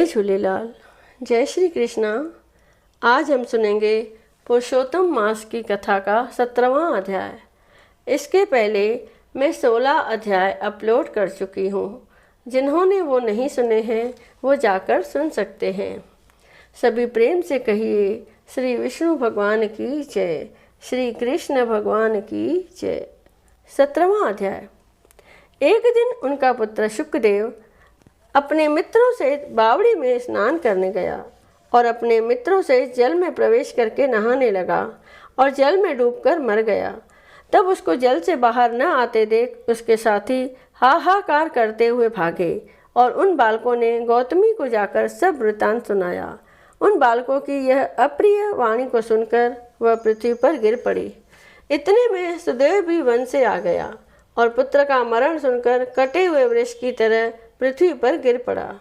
झूलेलाल। जय श्री कृष्णा। आज हम सुनेंगे पुरुषोत्तम मास की कथा का 17वां अध्याय। इसके पहले मैं 16 अध्याय अपलोड कर चुकी हूँ। जिन्होंने वो नहीं सुने हैं वो जाकर सुन सकते हैं। सभी प्रेम से कहिए श्री विष्णु भगवान की जय, श्री कृष्ण भगवान की जय। 17वां अध्याय। एक दिन उनका पुत्र शुक्रदेव अपने मित्रों से बावड़ी में स्नान करने गया और अपने मित्रों से जल में प्रवेश करके नहाने लगा और जल में डूबकर मर गया। तब उसको जल से बाहर न आते देख उसके साथी हाहाकार करते हुए भागे और उन बालकों ने गौतमी को जाकर सब वृतांत सुनाया। उन बालकों की यह अप्रिय वाणी को सुनकर वह पृथ्वी पर गिर पड़ी। इतने में सुदेव भी वन से आ गया और पुत्र का मरण सुनकर कटे हुए वृक्ष की तरह पृथ्वी पर गिर पड़ा।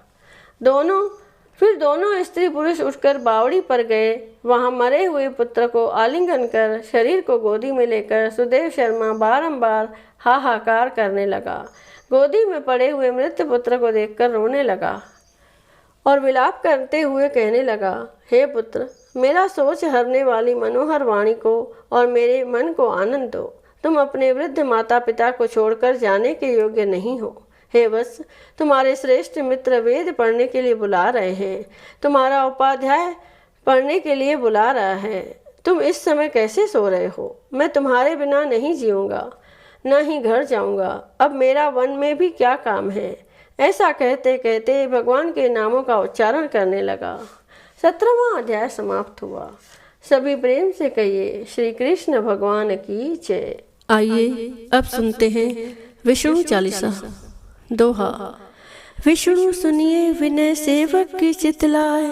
दोनों स्त्री पुरुष उठकर बावड़ी पर गए। वहां मरे हुए पुत्र को आलिंगन कर शरीर को गोदी में लेकर सुदेव शर्मा बारंबार हाहाकार करने लगा। गोदी में पड़े हुए मृत पुत्र को देखकर रोने लगा और विलाप करते हुए कहने लगा, हे पुत्र, मेरा सोच हरने वाली मनोहर वाणी को और मेरे मन को आनंद दो। तुम अपने वृद्ध माता पिता को छोड़कर जाने के योग्य नहीं हो। हे वत्स, तुम्हारे श्रेष्ठ मित्र वेद पढ़ने के लिए बुला रहे हैं। तुम्हारा उपाध्याय पढ़ने के लिए बुला रहा है। तुम इस समय कैसे सो रहे हो? मैं तुम्हारे बिना नहीं जीऊँगा, न ही घर जाऊँगा। अब मेरा वन में भी क्या काम है? ऐसा कहते कहते भगवान के नामों का उच्चारण करने लगा। 17वां अध्याय समाप्त हुआ। सभी प्रेम से कहिए श्री कृष्ण भगवान की जय। आइए अब सुनते हैं विष्णु चालीसा। दोहा। विष्णु सुनिए विनय सेवक की चितलाए,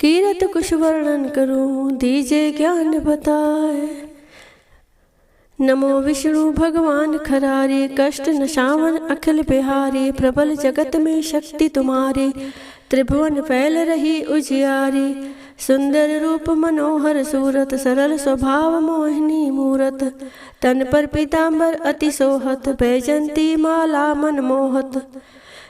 कीरत कुछ वर्णन करूं दीजे ज्ञान बताए। नमो विष्णु भगवान खरारी, कष्ट नशावन अखिल बिहारी। प्रबल जगत में शक्ति तुम्हारी, त्रिभुवन फैल रही उजियारी। सुंदर रूप मनोहर सूरत, सरल स्वभाव मोहिनी मूरत। तन पर पीतांबर अति सोहत, बैजंती माला मन मोहत।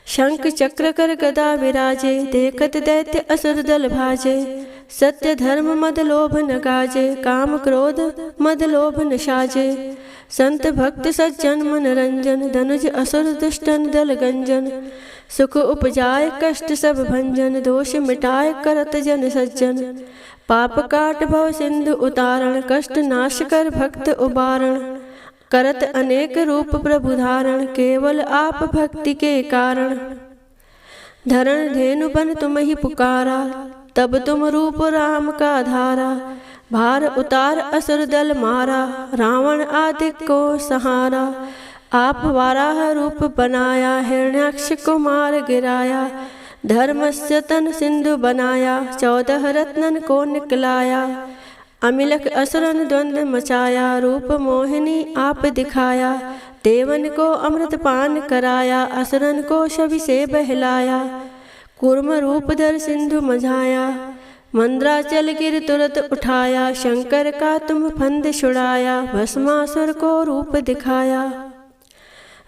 शंख चक्र कर गदा विराजे, देखत दैत्य असुर दल भाजे। सत्य धर्म मद लोभ न गाजे, काम क्रोध मद लोभ न साजे। संत भक्त सज्जन मन रंजन, धनुज असुर दुष्टन दल गंजन। सुख उपजाए कष्ट सब भंजन, दोष मिटाए करत जन सज्जन। पाप काट भव सिंधु उतारण, कष्ट नाश कर भक्त उबारण। करत अनेक रूप प्रभु धारण, केवल आप भक्ति के कारण। धरण धेनु बन तुम ही पुकारा, तब तुम रूप राम का धारा। भार उतार असुर दल मारा, रावण आदि को सहारा। आप वाराह रूप बनाया, हिरण्याक्ष को मार गिराया। धर्मस्य तन सिंधु बनाया, 14 रत्नन को निकलाया। अमिलक असुरन द्वंद्व मचाया, रूप मोहिनी आप दिखाया। देवन को अमृत पान कराया, असुरन को शवि से बहलाया। कूर्म रूप धर सिंधु मझाया, मंद्राचल गिर तुरत उठाया। शंकर का तुम फंद छुड़ाया, भस्मासुर को रूप दिखाया।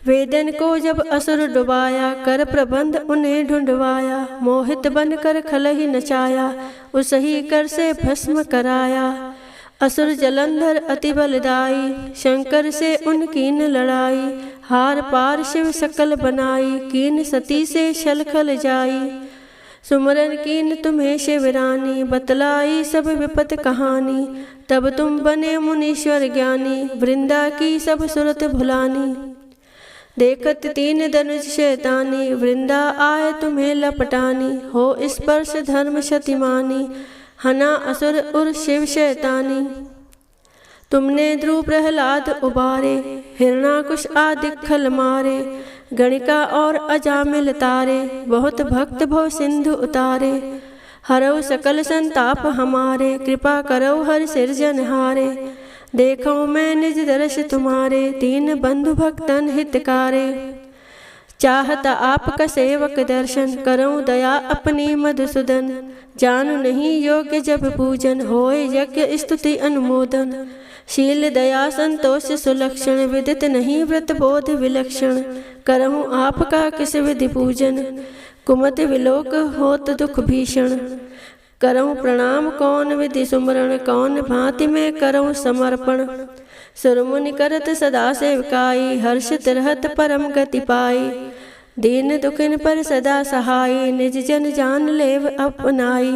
वेदन को जब असुर डुबाया, कर प्रबंध उन्हें ढूंढवाया। मोहित बन कर खलहि नचाया, उसही कर से भस्म कराया। असुर जलंधर अति बलदाई, शंकर से उनकीन लड़ाई। हार पार शिव सकल बनाई, कीन सती से छल खल जाई। सुमरन कीन तुम्हें शिवरानी, बतलाई सब विपत कहानी। तब तुम बने मुनीश्वर ज्ञानी, वृंदा की सब सुरत भुलानी। देखत 3 धनुष शैतानी, वृंदा आए तुम्हें लपटानी। हो स्पर्श धर्म शतिमानी, हना असुर उर शिव शैतानी। तुमने ध्रुव प्रहलाद उबारे, हिरणाकुश आदि खल मारे। गणिका और अजामिल तारे, बहुत भक्त भव सिंधु उतारे। हरौ सकल संताप हमारे, कृपा करौ हर सिरजनहारे। देखो मैं निज दर्श तुम्हारे, 3 बंधु भक्तन हितकारे। चाहत आपका सेवक दर्शन, करऊं दया अपनी मधुसूदन। जानु नहीं योग्य जब पूजन, होए यज्ञ स्तुति अनुमोदन। शील दया संतोष सुलक्षण, विदित नहीं व्रत बोध विलक्षण। करहूँ आपका किस विधि पूजन, कुमति विलोक होत दुख भीषण। करऊँ प्रणाम कौन विधि सुमरण, कौन भांति में करऊँ समर्पण। सुरमुनि करत सदा सेवकाई, हर्षित रहत परम गति पाई। दीन दुखिन पर सदा सहाई, निज जन जान लेव अपनाई।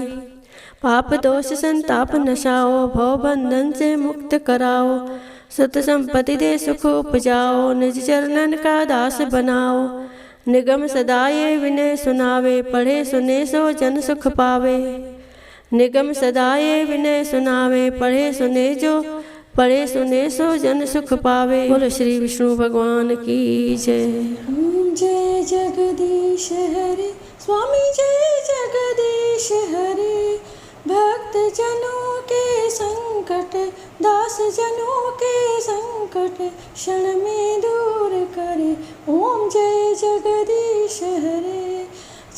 पाप दोष संताप नशाओ, भव बंधन से मुक्त कराओ। सुत संपत्ति दे सुख उपजाओ, निज चरणन का दास बनाओ। निगम सदा ये विनय सुनावे, पढ़े सुने सो जन सुख पावे। निगम सदा ये विनय सुनावे, पढ़े सुने सो जन सुख पावे। बोलो श्री विष्णु भगवान की जय। जय जगदीश हरे स्वामी, जय जगदीश हरे। भक्त जनों के संकट, दास जनों के संकट, क्षण में दूर करे। ओम जय जगदीश हरे।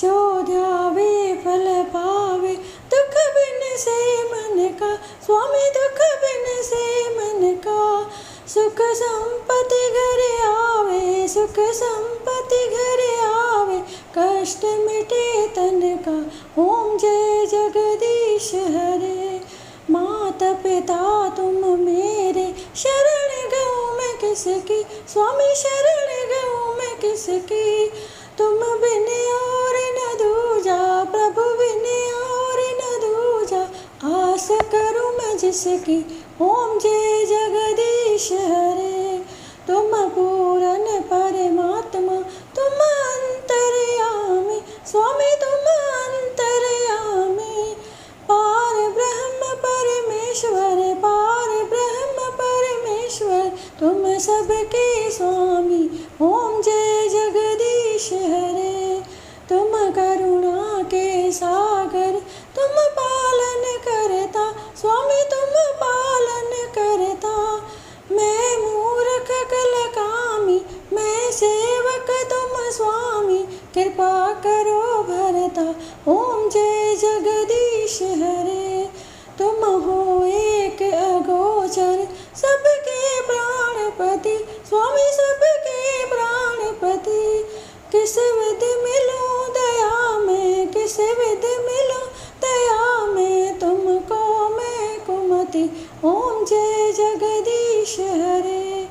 जो ध्यावे फल पावे, दुख बिन से मन का। स्वामी दुख बिन से मन का। सुख संपत्ति घर आवे, सुख संपत्ति घर आवे, कष्ट मिटे तन का। ओम जय जगदीश हरे। माता पिता तुम मेरे, शरण गऊँ मैं किसकी। स्वामी शरण गऊँ मैं किसकी। तुम बिन और न दूजा, प्रभु बिन और न दूजा। आस करूँ मैं जिसकी। ओम जय जगदीश हरे। तुम पूर्ण परमात्मा, तुम अंतर्यामी। स्वामी तुम अंतर्यामी। पार ब्रह्म परमेश्वर, पार ब्रह्म परमेश्वर, तुम सबके स्वामी। ओम जय जगदीश हरे। तुम करुणा के सागर, तुम पालन करता। स्वामी तुम पालन करता। मैं मूर्ख कलकामी, मैं सेवक तुम स्वामी, कृपा करो भरता। ओम जय जगदीश हरे। तुम हो एक अगोचर, सबके प्राणपति। स्वामी सबके प्राणपति। किस विध मिलूं दया में, किस विध मिलूं दया में, तुमको मैं कुमति। ओम जय जगदीश हरे।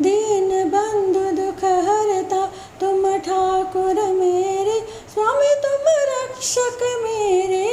दीन बंधु दुख हरता, तुम ठाकुर मेरे। स्वामी तुम रक्षक मेरे।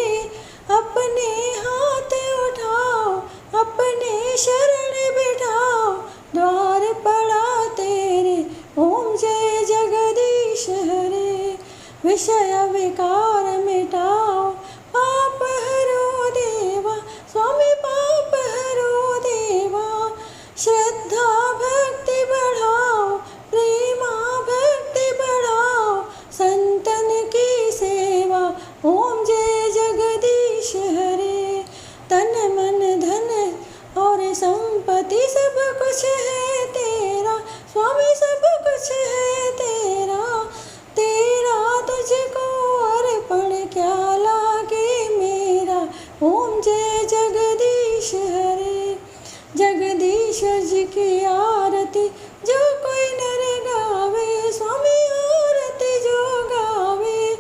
अपने हाथ उठाओ, अपने शरण बिठाओ, द्वार पड़ा तेरे। ओम जय जगदीश हरे। विषय विकार मिटाओ, पाप हरो देवा। स्वामी पाप हरो देवा। श्रद्धा भक्ति बढ़ाओ, प्रेमा भक्ति बढ़ाओ, संतन की सेवा। ओम जय जगदीश हरे। तन मन धन और संपत्ति सब कुछ है तेरा। स्वामी सब कुछ है तेरा। तेरा तुझको अर्पण क्या लागे मेरा। ओम जय जगदीश हरे। जगदीश जी की आरती जो कोई नर गावे। स्वामी आरती जो गावे,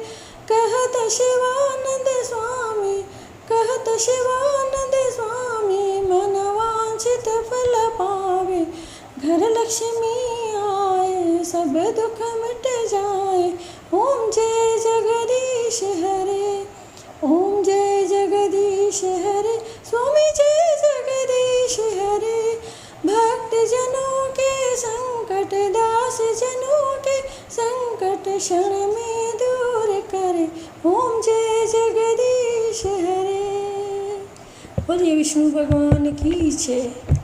कहत शिवानंद स्वामी, कहत शिवानंद स्वामी, मन वांछित फल पावे। घर लक्ष्मी आए, सब दुख मिट जाए। ओम जय जगदीश हरे। ओम जय जगदीश हरे। स्वामी जय जगदीश हरे। भक्त जनों के संकट, दास जनों के संकट, क्षण में दूर करे। ओम जय जगदीश हरे। बोलिए विष्णु भगवान की जय।